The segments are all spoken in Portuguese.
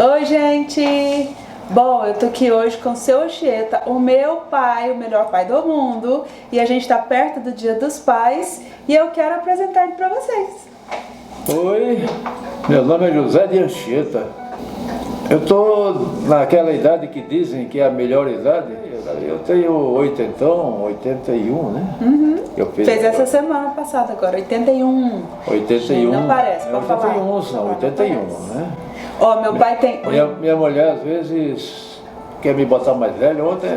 Oi, gente! Bom, eu tô aqui hoje com o seu Anchieta, o meu pai, o melhor pai do mundo, e a gente tá perto do Dia dos Pais e eu quero apresentar ele pra vocês. Oi, meu nome é José de Anchieta. Eu tô naquela idade que dizem que é a melhor idade. Eu tenho 81, né? Fez essa semana passada agora, 81. 81. Não parece, pode falar. 81, não, 81, né? Ó, meu pai tem... Minha mulher às vezes quer me botar mais velho. Ontem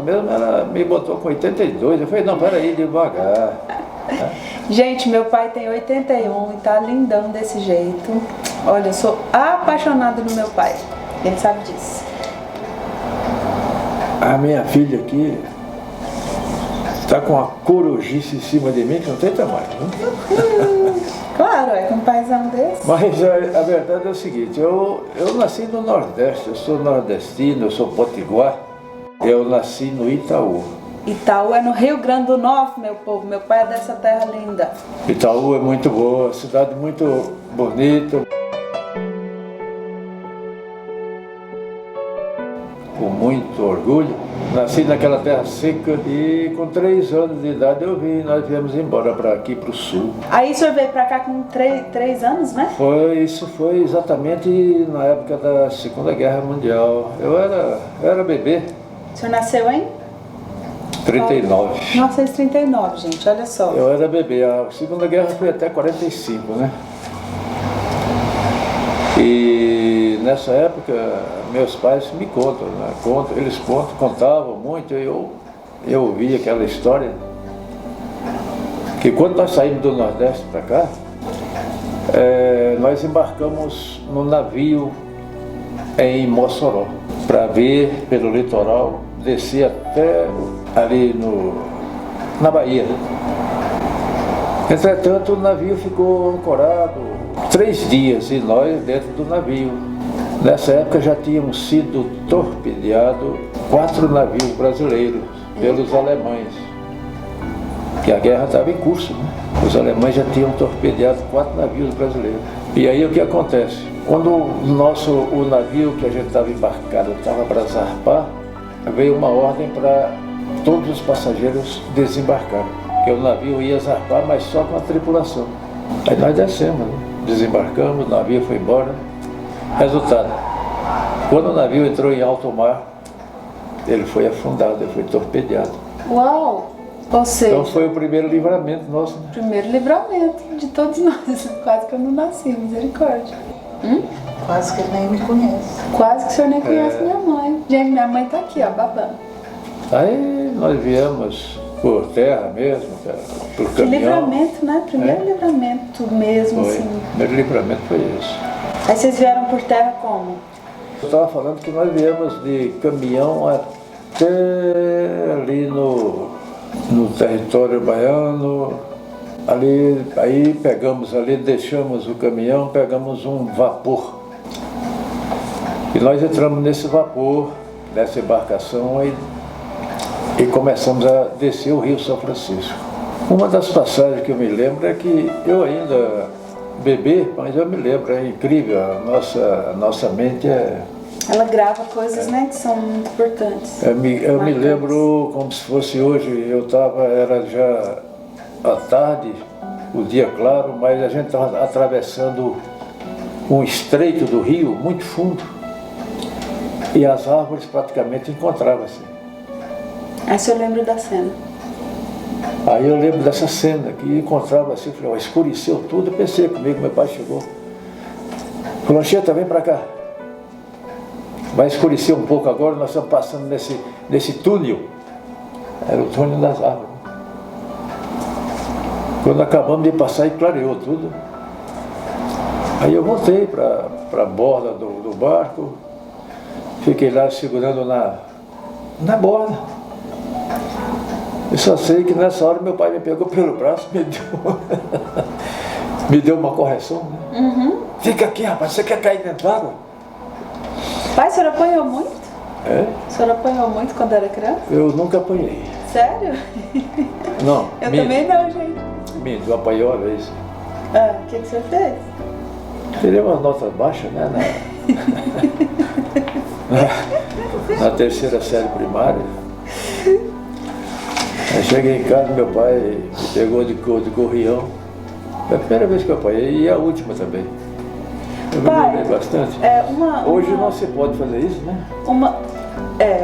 mesmo ela me botou com 82. Eu falei, não, peraí, devagar. Gente, meu pai tem 81 e tá lindão desse jeito. Olha, eu sou apaixonada no meu pai. Ele sabe disso. A minha filha aqui está com uma corujice em cima de mim que não tem tamanho, né? Claro, é com um paizão desse. Mas a verdade é o seguinte, eu nasci no Nordeste, eu sou nordestino, eu sou potiguar. Eu nasci no Itaú. Itaú é no Rio Grande do Norte, meu povo. Meu pai é dessa terra linda. Itaú é muito boa, cidade muito bonita. Com muito orgulho. Nasci naquela terra seca e com 3 anos de idade nós viemos embora para aqui, para o sul. Aí o senhor veio para cá com 3 anos, né? Isso foi exatamente na época da Segunda Guerra Mundial. Eu era bebê. O senhor nasceu em? 39. 1939, gente, olha só. Eu era bebê. A Segunda Guerra foi até 45, né? E nessa época, meus pais me contam, né? Eles contavam muito, eu ouvi aquela história, que quando nós saímos do Nordeste para cá, nós embarcamos num navio em Mossoró, para ver pelo litoral, descer até ali na Bahia. Entretanto, o navio ficou ancorado 3 dias e nós dentro do navio. Nessa época já tinham sido torpedeados 4 navios brasileiros pelos alemães, que a guerra estava em curso, né? Os alemães já tinham torpedeado 4 navios brasileiros. E aí o que acontece? Quando o navio que a gente estava embarcado estava para zarpar, veio uma ordem para todos os passageiros desembarcar, que o navio ia zarpar, mas só com a tripulação. Aí nós descemos, né? Desembarcamos, o navio foi embora. Resultado, quando o navio entrou em alto mar, ele foi afundado, ele foi torpedeado. Uau! Ou seja, então foi o primeiro livramento nosso, né? Primeiro livramento de todos nós. Quase que eu não nasci, misericórdia. Quase que ele nem me conhece. Quase que o senhor nem conhece minha mãe. Gente, minha mãe tá aqui, ó, babando. Aí nós viemos por terra mesmo, por Que caminhão. livramento, né? Primeiro livramento mesmo, Foi. assim. O primeiro livramento foi esse. Aí vocês vieram por terra como? Eu estava falando que nós viemos de caminhão até ali no território baiano. Ali, aí pegamos ali, deixamos o caminhão, pegamos um vapor. E nós entramos nesse vapor, nessa embarcação e começamos a descer o Rio São Francisco. Uma das passagens que eu me lembro é que eu ainda bebê, mas eu me lembro, é incrível, a nossa mente é... Ela grava coisas, né, que são muito importantes. Eu me lembro como se fosse hoje, era já à tarde, o dia claro, mas a gente estava atravessando um estreito do rio, muito fundo, e as árvores praticamente encontravam-se. Aí o senhor lembra da cena? Aí eu lembro dessa cena, que encontrava assim, falei, ó, escureceu tudo, eu pensei comigo, meu pai chegou. Falou, Anchieta, vem pra cá. Vai escurecer um pouco agora, nós estamos passando nesse túnel. Era o túnel das árvores. Quando acabamos de passar, clareou tudo. Aí eu voltei para a borda do barco, fiquei lá segurando na borda. Eu só sei que nessa hora meu pai me pegou pelo braço, me deu uma correção, né? Fica aqui, rapaz, você quer cair dentro d'água? Pai, o senhor apanhou muito? É? O senhor apanhou muito quando era criança? Eu nunca apanhei. Sério? Não. Eu também não, gente. Eu apanhei uma vez. Ah, o que o senhor fez? Tirei umas notas baixas, né? Na terceira série primária. Aí cheguei em casa, meu pai me pegou de gorrião. Foi a primeira vez que eu apanhei e a última também. Eu me Pai, lembrei bastante. Hoje não se pode fazer isso, né?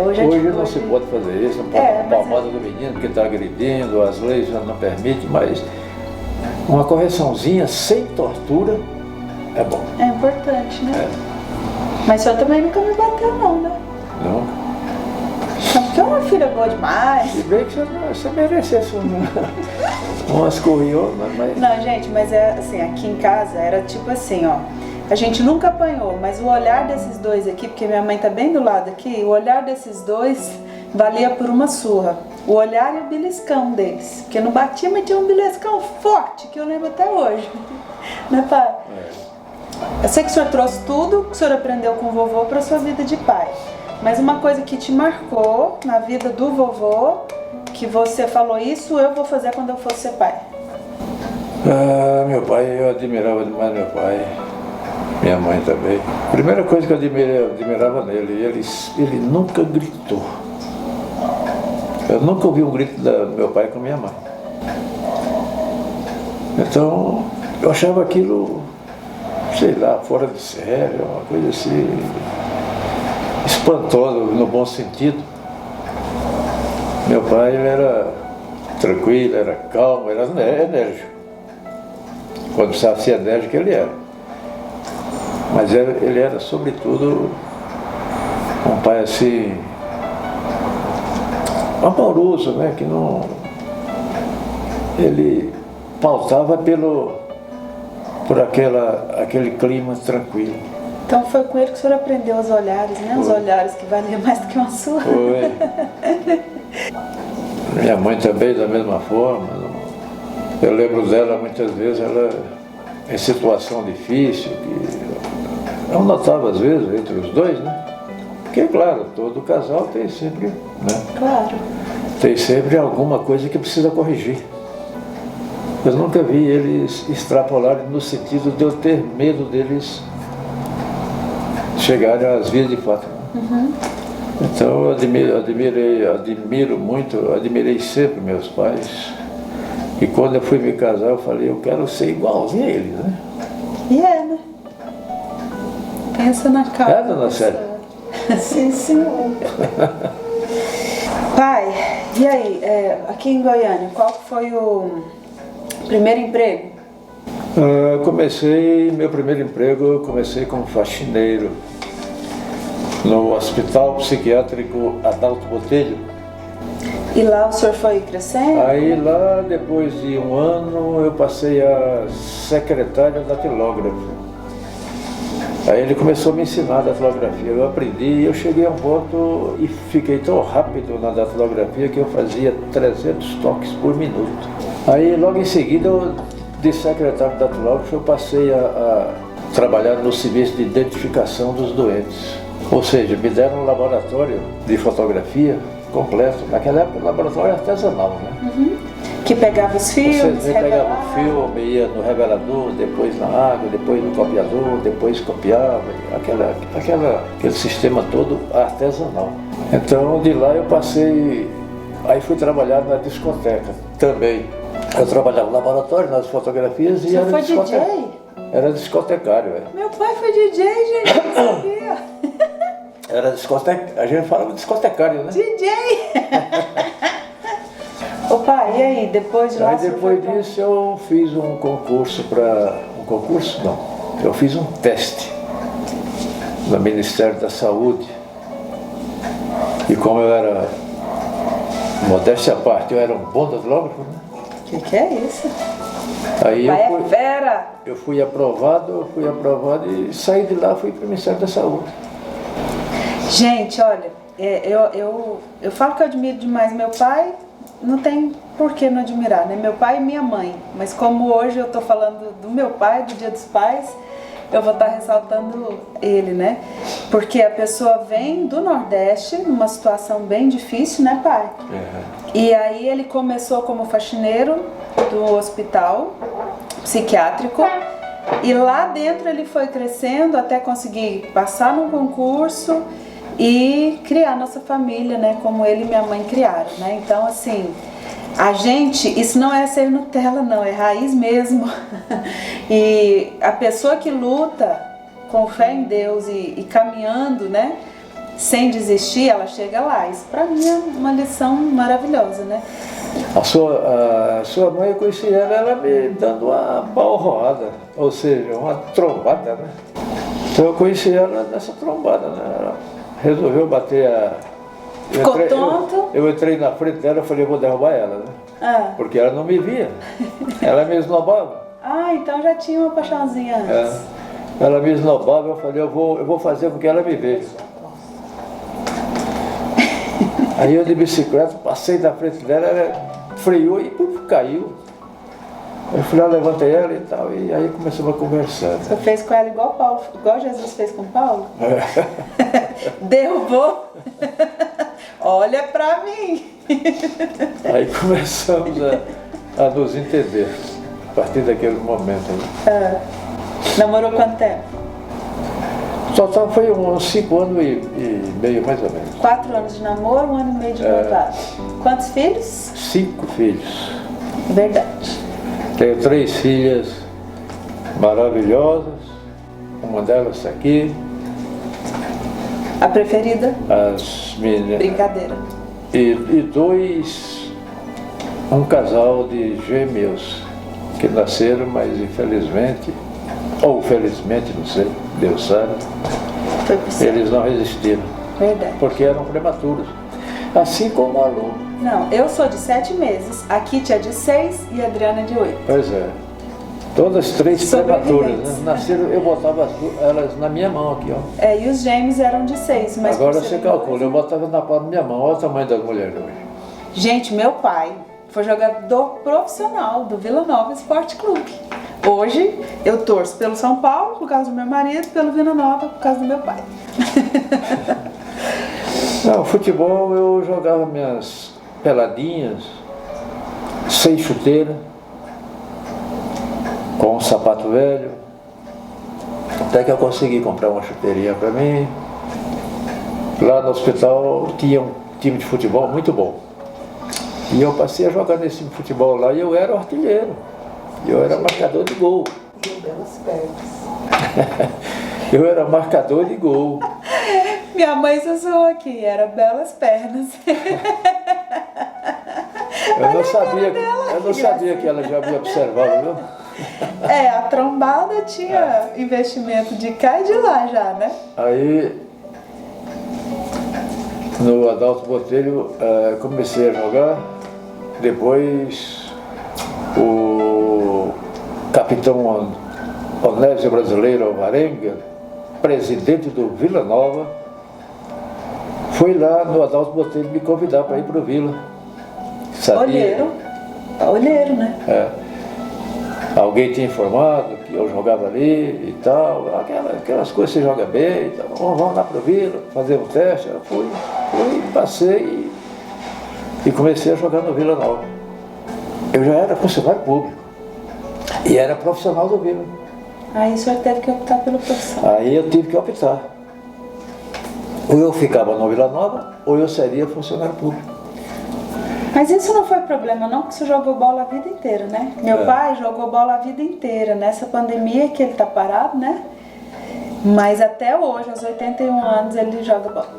Hoje não se pode fazer isso, não pode dar palmada do menino porque está agredindo, as leis já não permitem, mas uma correçãozinha sem tortura é bom. É importante, né? É. Mas o senhor também nunca me bateu não, né? Não? Porque é uma filha boa demais. Se bem que você merecesse umas corrionas, mas... Não, gente, mas é assim, aqui em casa era tipo assim, ó. A gente nunca apanhou, mas o olhar desses dois aqui, porque minha mãe tá bem do lado aqui, o olhar desses dois valia por uma surra. O olhar e o beliscão deles. Porque não batia, mas tinha um beliscão forte, que eu lembro até hoje. Né, pai? Eu sei que o senhor trouxe tudo que o senhor aprendeu com o vovô para sua vida de pai. Mas uma coisa que te marcou na vida do vovô, que você falou isso, eu vou fazer quando eu for ser pai. Ah, meu pai, eu admirava demais meu pai. Minha mãe também. A primeira coisa que eu admirava nele, ele nunca gritou. Eu nunca ouvi um grito do meu pai com minha mãe. Então, eu achava aquilo, sei lá, fora de sério, uma coisa assim, espantosa, no bom sentido. Meu pai, ele era tranquilo, era calmo, era enérgico. Quando precisava ser enérgico, ele era. Mas ele era, sobretudo, um pai assim, amoroso, né? Que não... Ele pautava por aquele clima tranquilo. Então foi com ele que o senhor aprendeu os olhares, né? Os olhares que valiam mais do que uma surra. Foi. Minha mãe também, da mesma forma. Eu lembro dela muitas vezes, ela em situação difícil, que eu notava às vezes entre os dois, né? Porque, claro, todo casal tem sempre, né? Claro. Tem sempre alguma coisa que precisa corrigir. Eu nunca vi eles extrapolarem no sentido de eu ter medo deles chegarem às vias de fato. Uhum. Então eu admiro muito, admirei sempre meus pais. E quando eu fui me casar, eu falei, eu quero ser igualzinho a eles, né? E né? Pensa na cara. É, dona Célia? Sim, senhor. Pai, e aí, aqui em Goiânia, qual foi o primeiro emprego? Meu primeiro emprego, eu comecei como faxineiro no Hospital Psiquiátrico Adalto Botelho. E lá o senhor foi crescendo? Aí lá, depois de um ano, eu passei a secretário datilógrafo. Aí ele começou a me ensinar a datilografia, eu aprendi, eu cheguei a um ponto e fiquei tão rápido na datilografia que eu fazia 300 toques por minuto. Aí logo em seguida, de secretário datilógrafo, eu passei a trabalhar no serviço de identificação dos doentes. Ou seja, me deram um laboratório de fotografia completo. Naquela época, laboratório artesanal, né? Uhum. Que pegava os filmes, Você pegava o filme, ia no revelador, depois na água, depois no copiador, depois copiava, aquele sistema todo artesanal. Então, de lá eu passei, aí fui trabalhar na discoteca também. Eu trabalhava no laboratório, nas fotografias e era foi discoteca. DJ? Era discotecário, Meu pai foi DJ, gente, eu não sabia. Era discoteca, a gente falava discotecário, né? DJ! Ô pai, e aí, depois de lá... Aí depois disso eu fiz um concurso para... Um concurso? Não. Eu fiz um teste no Ministério da Saúde. E como eu era, modéstia à parte, eu era um bom datilógrafo, né? Que é isso? Aí Pai é fera! eu fui aprovado e saí de lá, fui para o Ministério da Saúde. Gente, olha, eu falo que eu admiro demais meu pai, não tem por que não admirar, né? Meu pai e minha mãe, mas como hoje eu tô falando do meu pai, do Dia dos Pais, eu vou estar ressaltando ele, né? Porque a pessoa vem do Nordeste, numa situação bem difícil, né, pai? E aí ele começou como faxineiro do hospital psiquiátrico, E lá dentro ele foi crescendo até conseguir passar num concurso e criar nossa família, né? Como ele e minha mãe criaram, né? Então, assim, a gente, isso não é ser Nutella, não, é raiz mesmo. E a pessoa que luta com fé em Deus e caminhando, né? Sem desistir, ela chega lá. Isso pra mim é uma lição maravilhosa, né? A sua mãe, eu conheci ela me dando uma balroada, ou seja, uma trombada, né? Então eu conheci ela nessa trombada, né? Ela resolveu bater a... Ficou tonto? Eu entrei na frente dela e falei, eu vou derrubar ela, né? Porque ela não me via. Ela me esnobava. Ah, então já tinha uma paixãozinha antes. Ela me esnobava, eu falei, eu vou fazer com que ela me veja. Aí eu de bicicleta, passei na frente dela, ela freou e caiu. Eu fui lá, levantei ela e tal, e aí começamos a conversar. Você fez com ela igual Jesus fez com Paulo? Derrubou? Olha pra mim! Aí começamos a nos entender, a partir daquele momento. Namorou quanto tempo? Total foi uns 5 anos e meio, mais ou menos. 4 anos de namoro, 1 ano e meio de noivado. Quantos filhos? 5 filhos. Verdade. Tenho 3 filhas maravilhosas, uma delas está aqui. A preferida? As meninas. Brincadeira. E 2, um casal de gêmeos que nasceram, mas infelizmente, ou felizmente, não sei, Deus sabe, Foi pro céu. eles não resistiram, Verdade. porque eram prematuros. Assim como a Lu. Não, eu sou de 7 meses, a Kitty é de 6 e a Adriana é de 8. Pois é. Todas 3 prematuras, Sobreviventes. né? Nasceram, eu botava elas na minha mão aqui, ó. E os gêmeos eram de 6, mas Agora por você serem calcula, dois, eu botava na palma da minha mão, olha o tamanho das mulheres hoje. Gente, meu pai foi jogador profissional do Vila Nova Esporte Clube. Hoje eu torço pelo São Paulo, por causa do meu marido, pelo Vila Nova, por causa do meu pai. Não, futebol eu jogava minhas peladinhas, sem chuteira, com um sapato velho, até que eu consegui comprar uma chuteirinha para mim. Lá no hospital tinha um time de futebol muito bom. E eu passei a jogar nesse time de futebol lá e eu era o artilheiro. Eu era marcador de gol. E belas pernas. Eu era marcador de gol. Minha mãe sussurrou aqui, era belas pernas. Eu não sabia que ela já me observava, viu? A trombada tinha investimento de cá e de lá já, né? Aí, no Adalto Botelho, comecei a jogar. Depois, o capitão Onésio Brasileiro Alvarenga, presidente do Vila Nova, foi lá no Adalto Botelho me convidar para ir para o Vila. Sabia? Olheiro, né? Alguém tinha informado que eu jogava ali e tal, aquelas coisas que você joga bem, e tal. Vamos lá para o Vila, fazer um teste. Eu fui, passei e comecei a jogar no Vila Nova. Eu já era funcionário público e era profissional do Vila. Aí o senhor teve que optar pela profissão. Aí eu tive que optar. Ou eu ficava no Vila Nova, ou eu seria funcionário público. Mas isso não foi problema não, porque você jogou bola a vida inteira, né? Meu pai jogou bola a vida inteira, nessa pandemia que ele tá parado, né? Mas até hoje, aos 81 anos, ele joga bola.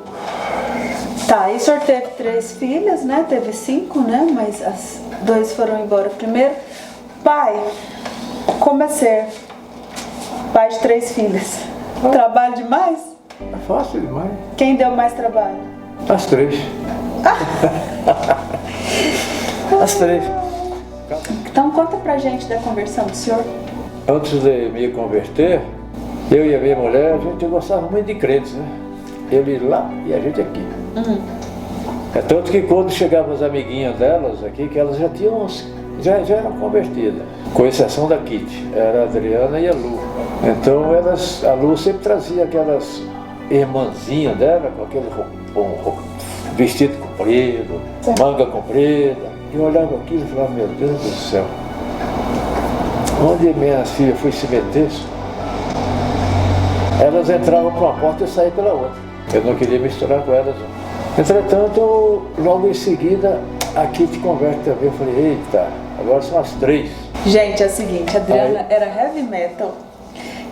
Tá, e o senhor teve 3 filhas, né? Teve 5, né? Mas as 2 foram embora primeiro. Pai, como é ser pai de 3 filhas? Trabalho demais? É fácil demais. Quem deu mais trabalho? As 3. As 3. Então conta pra gente da conversão do senhor. Antes de me converter, eu e a minha mulher, a gente gostava muito de crentes, né? Ele lá e a gente aqui. É tanto que quando chegavam as amiguinhas delas aqui, que elas já eram convertidas, com exceção da Kitty, era a Adriana e a Lu. Então a Lu sempre trazia aquelas irmãzinhas dela, com aquele vestido comprido, manga comprida. Eu olhava aquilo e falava, meu Deus do céu, onde minhas filhas foram se meter, elas entravam por uma porta e saíam pela outra. Eu não queria misturar com elas. Entretanto, logo em seguida, a Kitty converte também. Eu falei, eita, agora são as 3. Gente, é o seguinte, a Adriana era heavy metal.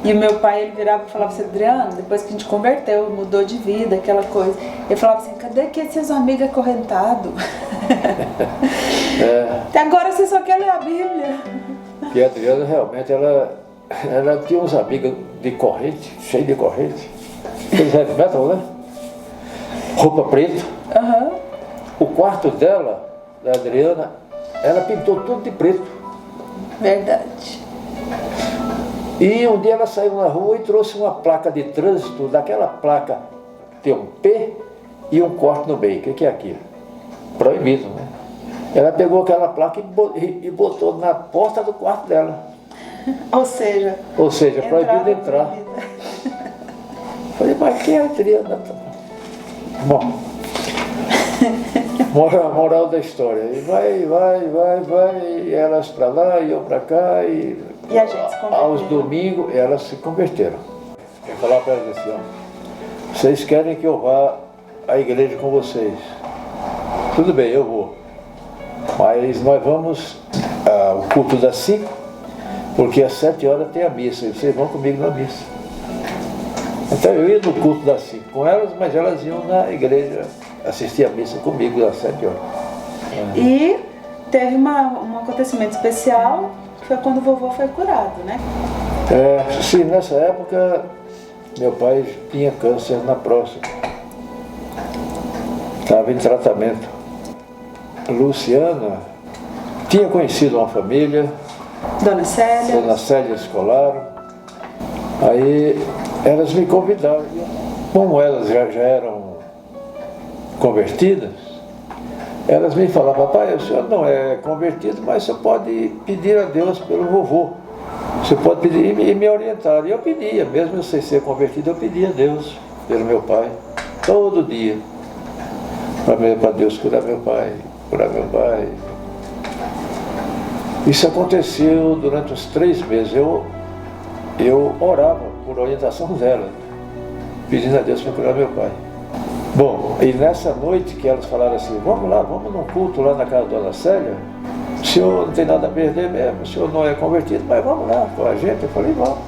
E o meu pai, ele virava e falava assim, Adriana, depois que a gente converteu, mudou de vida, aquela coisa. Ele falava assim, cadê que esses amigos acorrentados? Até agora você só quer ler a Bíblia. E a Adriana realmente, ela tinha uns amigos de corrente, cheio de corrente. Aqueles heavy metal, né? Roupa preta. Uhum. O quarto dela, da Adriana, ela pintou tudo de preto. Verdade. E um dia ela saiu na rua e trouxe uma placa de trânsito, daquela placa que tem um P e um corte no meio. O que é aquilo? Proibido, né? Ela pegou aquela placa e botou na porta do quarto dela. Ou seja, proibido entrar. Proibida. Falei, mas quem é a Adriana? Bom, moral da história. E vai, e elas para lá e eu para cá. E a gente se converteu. Aos domingos elas se converteram. Eu falar para elas assim, ó, vocês querem que eu vá à igreja com vocês? Tudo bem, eu vou. Mas nós vamos ao culto das 5, porque às 7 horas tem a missa, e vocês vão comigo na missa. Então eu ia no culto das 5 com elas, mas elas iam na igreja assistir a missa comigo às 7 horas. E teve um acontecimento especial, que foi quando o vovô foi curado, né? Sim, nessa época meu pai tinha câncer na próstata. Estava em tratamento. A Luciana tinha conhecido uma família, Dona Célia Escolar. Aí elas me convidaram. Como elas já eram convertidas, elas me falavam, papai, o senhor não é convertido, mas você pode pedir a Deus pelo vovô. Você pode pedir, e me orientaram. E eu pedia, mesmo eu sem ser convertido, eu pedia a Deus pelo meu pai, todo dia. Para Deus curar meu pai. Isso aconteceu durante uns 3 meses. Eu orava por orientação dela, pedindo a Deus para curar meu pai. Bom, e nessa noite que elas falaram assim, vamos lá, vamos num culto lá na casa da Dona Célia, o senhor não tem nada a perder mesmo, o senhor não é convertido, mas vamos lá com a gente. Eu falei, vamos.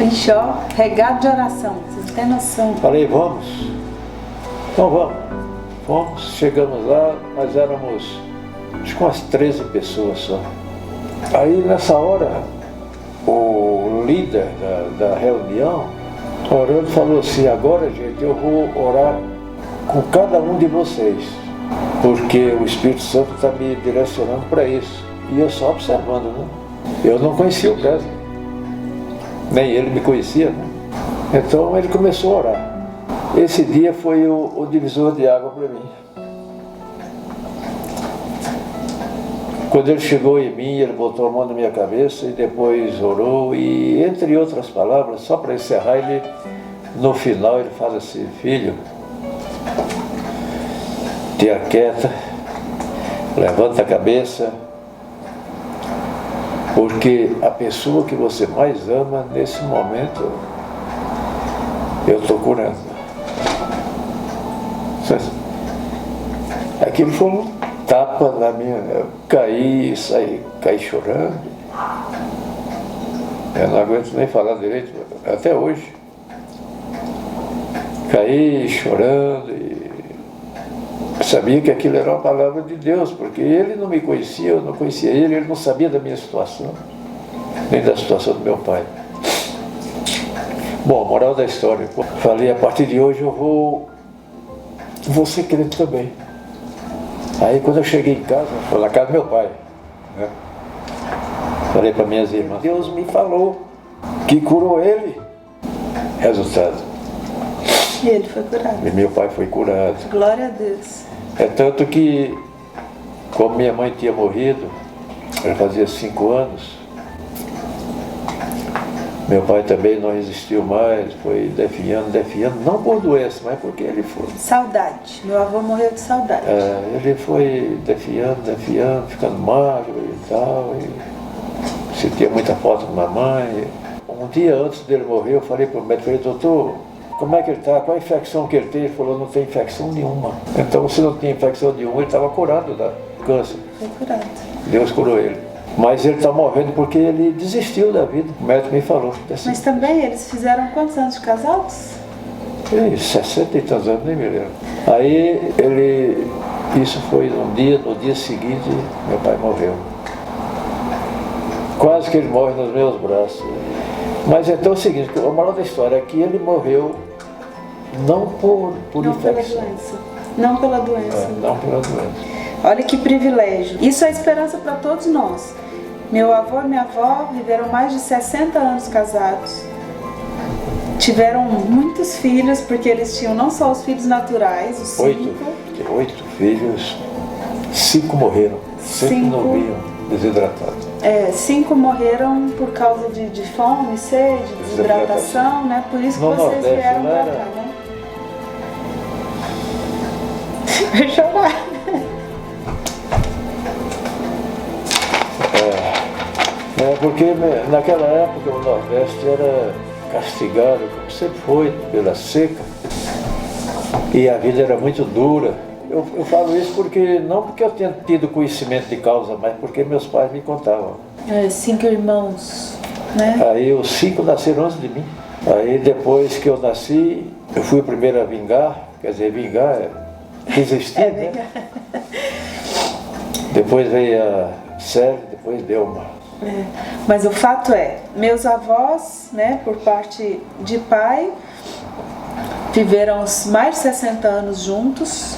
Ixi, ó, regado de oração, vocês não têm noção. Falei, vamos. Então vamos. Fomos, chegamos lá, nós éramos acho que umas 13 pessoas só. Aí nessa hora, o líder da reunião, orando, falou assim, agora gente, eu vou orar com cada um de vocês, porque o Espírito Santo está me direcionando para isso. E eu só observando, né? Eu não conhecia o Wesley, nem ele me conhecia, né? Então ele começou a orar. Esse dia foi o divisor de água para mim. Quando ele chegou em mim, ele botou a mão na minha cabeça e depois orou e, entre outras palavras, só para encerrar, no final ele fala assim, filho, te aquieta, levanta a cabeça, porque a pessoa que você mais ama nesse momento, eu estou curando. Aquilo foi um tapa na minha... Eu caí chorando. Eu não aguento nem falar direito, até hoje. Caí chorando e sabia que aquilo era uma palavra de Deus, porque ele não me conhecia, eu não conhecia ele não sabia da minha situação, nem da situação do meu pai. Bom, moral da história. Falei, a partir de hoje eu vou ser crente também. Aí quando eu cheguei em casa, foi na casa do meu pai, né? Falei para minhas irmãs, Deus me falou que curou ele. Resultado. E ele foi curado. E meu pai foi curado. Glória a Deus. É tanto que, como minha mãe tinha morrido, já fazia 5 anos, meu pai também não resistiu mais, foi definhando, não por doença, mas porque ele foi. Saudade. Meu avô morreu de saudade. Ele foi definhando, ficando magro e tal, e sentia muita falta da mamãe. Um dia antes dele morrer, eu falei para o médico, doutor, como é que ele está? Qual a infecção que ele tem? Ele falou, não tem infecção nenhuma. Então, se não tinha infecção nenhuma, ele estava curado da câncer. Foi curado. Deus curou ele. Mas ele está morrendo porque ele desistiu da vida. O médico me falou. Mas também eles fizeram quantos anos de casados? 60 e tantos anos, nem me lembro. Aí isso foi no dia seguinte, meu pai morreu. Quase que ele morre nos meus braços. Mas então é o seguinte, a moral da história é que ele morreu não por infecção. Pela doença. Não pela doença. Não pela doença. Olha que privilégio. Isso é esperança para todos nós. Meu avô e minha avó viveram mais de 60 anos casados. Tiveram muitos filhos, porque eles tinham não só os filhos naturais, os 8 filhos, 5 morreram. 5 novinhos, desidratados. 5 morreram por causa de fome, sede, desidratação, né? Por isso que vocês vieram para cá, né? Vai chorar. Porque naquela época o Nordeste era castigado, como sempre foi, pela seca, e a vida era muito dura. Eu falo isso não porque eu tenha tido conhecimento de causa, mas porque meus pais me contavam. 5 irmãos, né? Aí os 5 nasceram antes de mim. Aí depois que eu nasci, eu fui o primeiro a vingar, quer dizer, vingar é resistir, né? Depois veio a Célia, depois Delma. Mas o fato é, meus avós, né, por parte de pai, viveram mais de 60 anos juntos.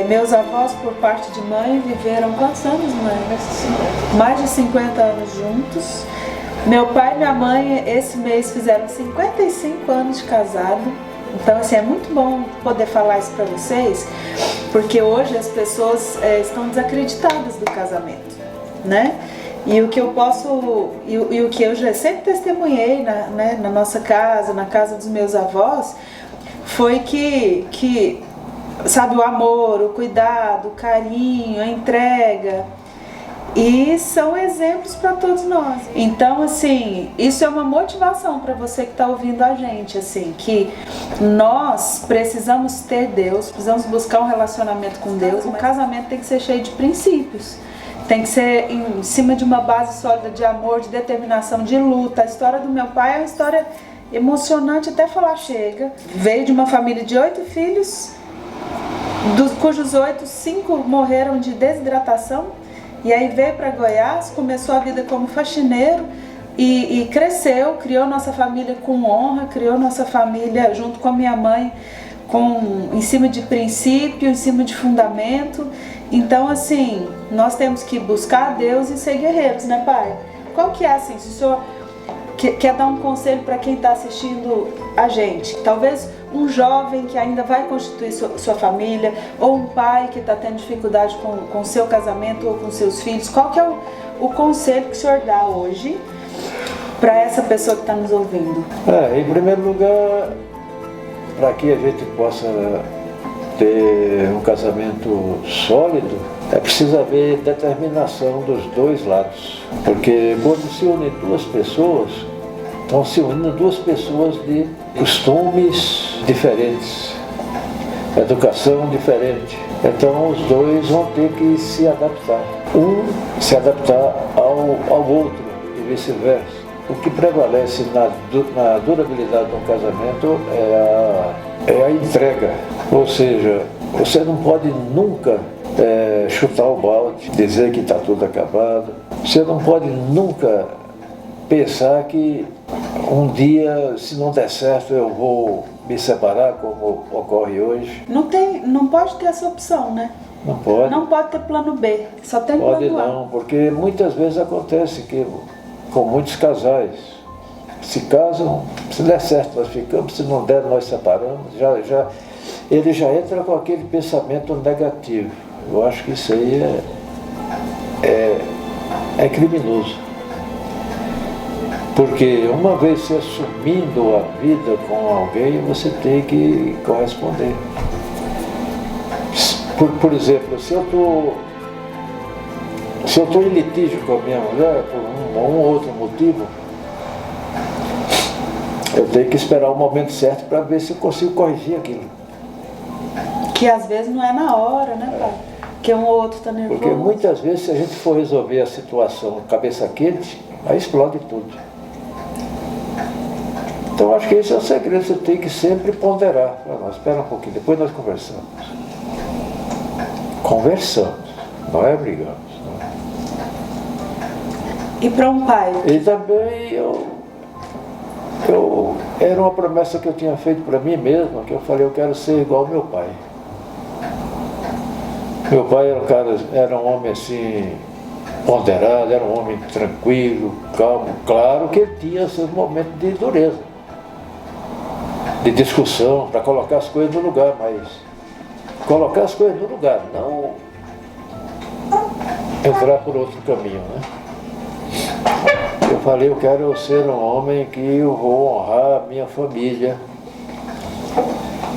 Meus avós, por parte de mãe, viveram quantos anos, mãe? Mais de 50 anos juntos. Meu pai e minha mãe, esse mês, fizeram 55 anos de casado. Então, assim, é muito bom poder falar isso para vocês, porque hoje as pessoas estão desacreditadas do casamento, né? E o que eu posso, e o que eu já sempre testemunhei na nossa casa, na casa dos meus avós, foi que sabe, o amor, o cuidado, o carinho, a entrega, e são exemplos para todos nós. Então, assim, isso é uma motivação para você que está ouvindo a gente, assim, que nós precisamos ter Deus, precisamos buscar um relacionamento com Deus. O casamento tem que ser cheio de princípios. Tem que ser em cima de uma base sólida de amor, de determinação, de luta. A história do meu pai é uma história emocionante, até falar chega. Veio de uma família de 8 filhos, cujos 8, 5 morreram de desidratação. E aí veio para Goiás, começou a vida como faxineiro e cresceu, criou nossa família com honra, criou nossa família junto com a minha mãe em cima de princípio, em cima de fundamento. Então, assim, nós temos que buscar a Deus e ser guerreiros, né, pai? Qual que é, assim, se o senhor quer dar um conselho para quem está assistindo a gente? Talvez um jovem que ainda vai constituir sua família, ou um pai que está tendo dificuldade com o seu casamento ou com seus filhos. Qual que é o conselho que o senhor dá hoje para essa pessoa que está nos ouvindo? Em primeiro lugar, para que a gente possa ter um casamento sólido, é preciso haver determinação dos dois lados. Porque quando se unem 2 pessoas, estão se unindo 2 pessoas de costumes diferentes, educação diferente. Então os dois vão ter que se adaptar. Um se adaptar ao outro e vice-versa. O que prevalece na durabilidade de um casamento é a entrega. Ou seja, você não pode nunca chutar o balde, dizer que está tudo acabado. Você não pode nunca pensar que um dia, se não der certo, eu vou me separar, como ocorre hoje. Não pode ter essa opção, né? Não pode. Não pode ter plano B, só tem plano A. Pode não, porque muitas vezes acontece que com muitos casais se casam, se der certo nós ficamos, se não der nós separamos, ele já entra com aquele pensamento negativo. Eu acho que isso aí é criminoso. Porque uma vez se assumindo a vida com alguém, você tem que corresponder. Por exemplo, se eu estou Se eu estou em litígio com a minha mulher, por um ou outro motivo, eu tenho que esperar o momento certo para ver se eu consigo corrigir aquilo. Que às vezes não é na hora, né, pai? Porque um ou outro está nervoso. Porque muitas vezes, se a gente for resolver a situação cabeça quente, aí explode tudo. Então acho que esse é o segredo, você tem que sempre ponderar. Não, espera um pouquinho, depois nós conversamos. Conversamos, não é brigamos. Não é. E para um pai? E também era uma promessa que eu tinha feito para mim mesmo, que eu falei, eu quero ser igual ao meu pai. Meu pai era um homem assim, ponderado, era um homem tranquilo, calmo. Claro que ele tinha seus momentos de dureza, de discussão, para colocar as coisas no lugar, mas colocar as coisas no lugar, não entrar por outro caminho, né? Eu falei, eu quero ser um homem que eu vou honrar a minha família,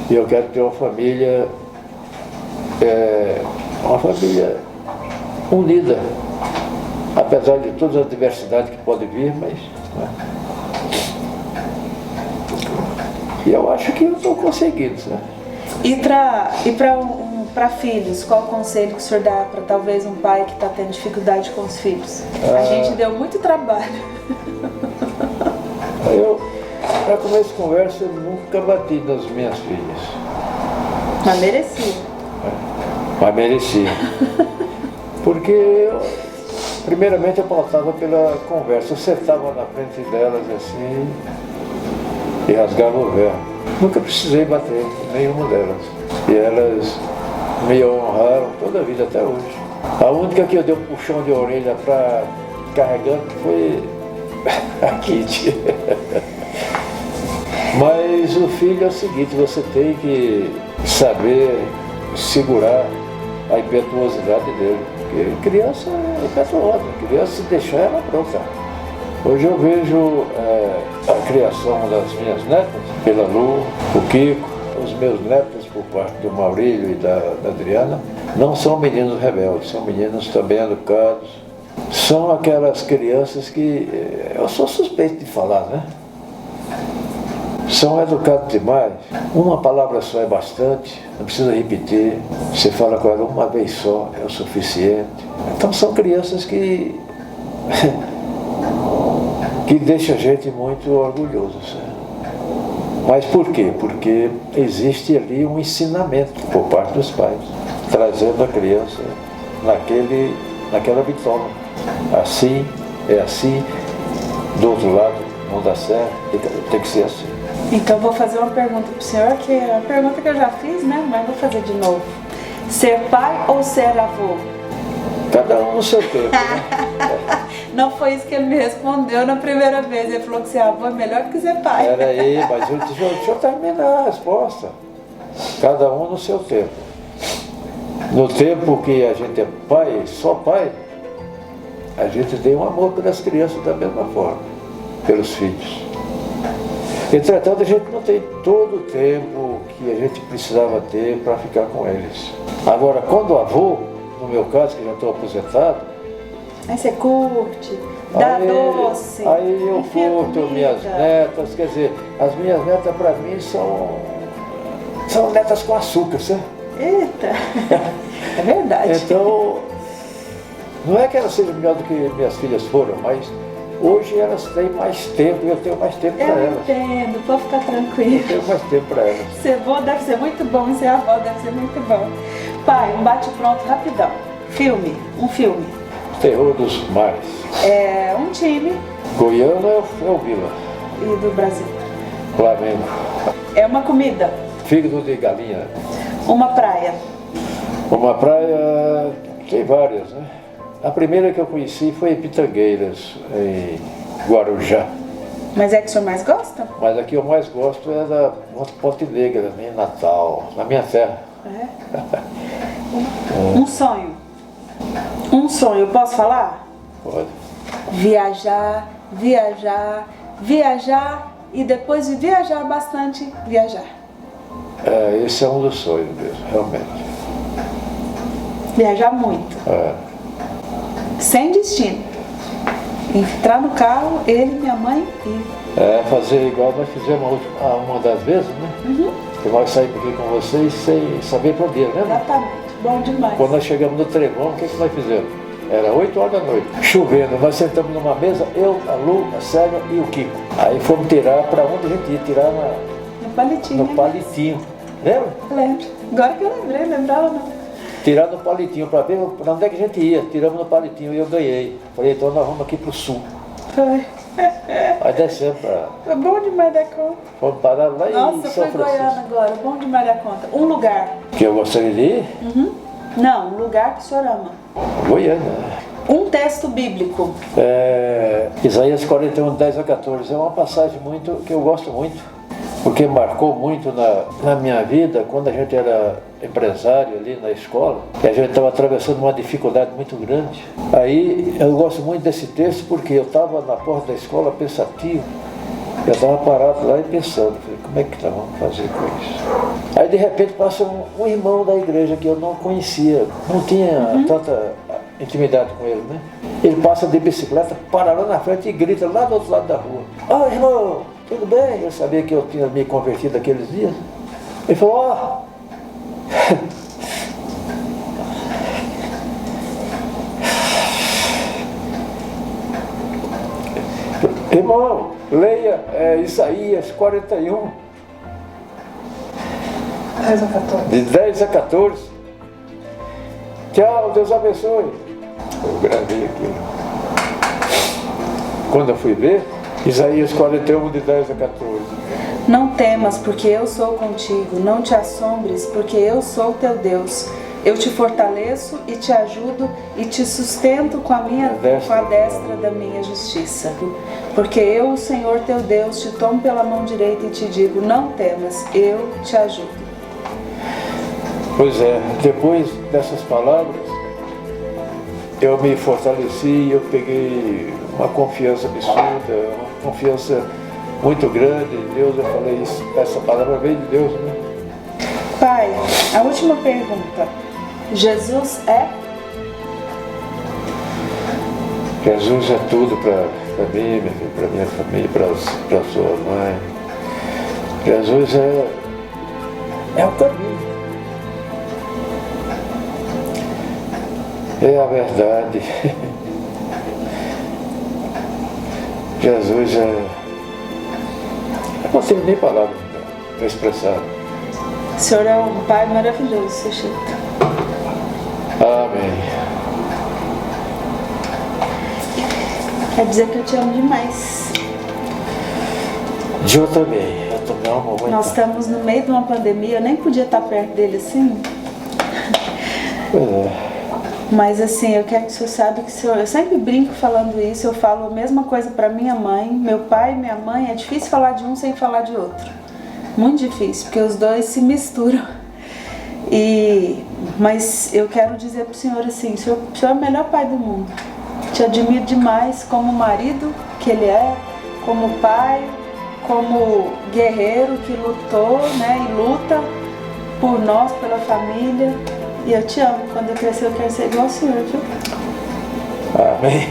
e eu quero ter uma família unida, apesar de todas as diversidades que podem vir, mas... Né? E eu acho que eu estou conseguindo, né? E para filhos, qual o conselho que o senhor dá para talvez um pai que está tendo dificuldade com os filhos? A gente deu muito trabalho. Para começo de conversa, eu nunca bati nas minhas filhas. Mas merecia. Mas merecia. Porque, primeiramente, eu pautava pela conversa. Eu sentava na frente delas assim e rasgava o véu. Nunca precisei bater em nenhuma delas. E elas me honraram toda a vida até hoje. A única que eu dei um puxão de orelha para carregando foi a Kitty. Mas o filho é o seguinte, você tem que saber segurar a impetuosidade dele. Porque criança é impetuosa, criança se deixar ela pronta. Hoje eu vejo a criação das minhas netas, pela Lu, o Kiko, os meus netos por parte do Maurílio e da Adriana, não são meninos rebeldes, são meninos também educados. São aquelas crianças que, eu sou suspeito de falar, né? São educados demais. Uma palavra só é bastante, não precisa repetir. Você fala com ela uma vez só, é o suficiente. Então são crianças que deixam a gente muito orgulhoso. Mas por quê? Porque existe ali um ensinamento por parte dos pais, trazendo a criança naquela bitola. Assim, é assim, do outro lado não dá certo, tem que ser assim. Então vou fazer uma pergunta para o senhor, que é uma pergunta que eu já fiz, né? Mas vou fazer de novo. Ser pai ou ser avô? Cada um no seu tempo, né? Não foi isso que ele me respondeu na primeira vez. Ele falou que ser avô é melhor que ser pai. Era aí, mas deixa eu terminar a resposta. Cada um no seu tempo. No tempo que a gente é pai, só pai, a gente tem um amor pelas crianças da mesma forma, pelos filhos. Entretanto, a gente não tem todo o tempo que a gente precisava ter para ficar com eles. Agora, quando avô, no meu caso, que já estou aposentado, aí você curte, dá doce. Aí eu curto minhas netas, quer dizer, as minhas netas para mim são netas com açúcar, sabe? Eita, é verdade. Então, não é que elas sejam melhor do que minhas filhas foram, mas hoje elas têm mais tempo e eu tenho mais tempo para elas. Eu entendo, pode ficar tranquilo. Eu tenho mais tempo para elas. Ser avô deve ser muito bom e ser avó deve ser muito bom. Pai, um bate-pronto rapidão. Um filme. Terror dos Mares. Um time. Goiano é o Vila. E do Brasil. Flamengo. É uma comida. Fígado de galinha. Uma praia. Uma praia, tem várias, né? A primeira que eu conheci foi em Pitangueiras, em Guarujá. Mas é que o senhor mais gosta? Mas a que eu mais gosto é da Ponte Negra, em Natal, na minha terra. Um sonho. Um sonho, posso falar? Pode. Viajar, viajar, viajar e depois de viajar bastante, viajar. Esse é um dos sonhos mesmo, realmente. Viajar muito. sem destino. Entrar no carro, ele, minha mãe e... Fazer igual nós fizemos uma das vezes, né? Que nós saímos aqui com vocês sem saber para onde ir, né? Exatamente, bom demais. Quando nós chegamos no Trevão, o que nós fizemos? Era 8 horas da noite, chovendo, nós sentamos numa mesa, eu, a Lu, a Célia e o Kiko. Aí fomos tirar para onde a gente ia, tirar No palitinho. no palitinho. Lembra? Lembro. Agora que eu lembrei, lembrava não. Tirar no palitinho para ver para onde é que a gente ia. Tiramos no palitinho e eu ganhei. Falei, então nós vamos aqui para o sul. Foi. Aí descemos para... Foi bom demais da conta. Fomos parar lá em Nossa, São foi Francisco. Goiânia agora, bom demais da conta. Um lugar. Que eu gostaria de ir? Não, um lugar que o senhor ama. Goiânia. Um texto bíblico. Isaías 41, 10 a 14. É uma passagem que eu gosto muito, porque marcou muito na minha vida, quando a gente era empresário ali na escola, e a gente estava atravessando uma dificuldade muito grande. Aí eu gosto muito desse texto porque eu estava na porta da escola pensativo. Eu estava parado lá e pensando, falei, como é que nós vamos fazer com isso? Aí de repente passa um irmão da igreja que eu não conhecia, não tinha tanta intimidade com ele, né? Ele passa de bicicleta, para lá na frente e grita lá do outro lado da rua: "Ó, irmão, tudo bem?" Eu sabia que eu tinha me convertido aqueles dias. Ele falou: "Ó, irmão, leia Isaías 41, 10 a 14. de 10 a 14. Tchau, Deus abençoe." Eu gravei aquilo. Quando eu fui ver, Isaías 41, de 10 a 14. Não temas, porque eu sou contigo. Não te assombres, porque eu sou teu Deus. Eu te fortaleço e te ajudo e te sustento com a destra da minha justiça. Porque eu, o Senhor teu Deus, te tomo pela mão direita e te digo: não temas, eu te ajudo. Pois é, depois dessas palavras, eu me fortaleci, eu peguei uma confiança absurda, uma confiança muito grande em Deus. Eu falei, essa palavra veio de Deus, né? Pai, a última pergunta. Jesus é? Jesus é tudo para mim, para minha família, para sua mãe. Jesus é o caminho. É a verdade. Jesus eu não tenho nem palavras para expressar. O Senhor é um Pai maravilhoso, seu Chico. Amém. Quer dizer que eu te amo demais. Eu também amo muito. Nós estamos no meio de uma pandemia, eu nem podia estar perto dele assim. Pois é. Mas assim, eu quero que o senhor saiba que o senhor, eu sempre brinco falando isso, eu falo a mesma coisa para minha mãe, meu pai e minha mãe, é difícil falar de um sem falar de outro. Muito difícil, porque os dois se misturam. Mas eu quero dizer para o senhor assim, o senhor é o melhor pai do mundo. Te admiro demais como marido que ele é, como pai, como guerreiro que lutou, né, e luta por nós, pela família. E eu te amo. Quando eu crescer, eu quero ser igual ao senhor, viu? Amém.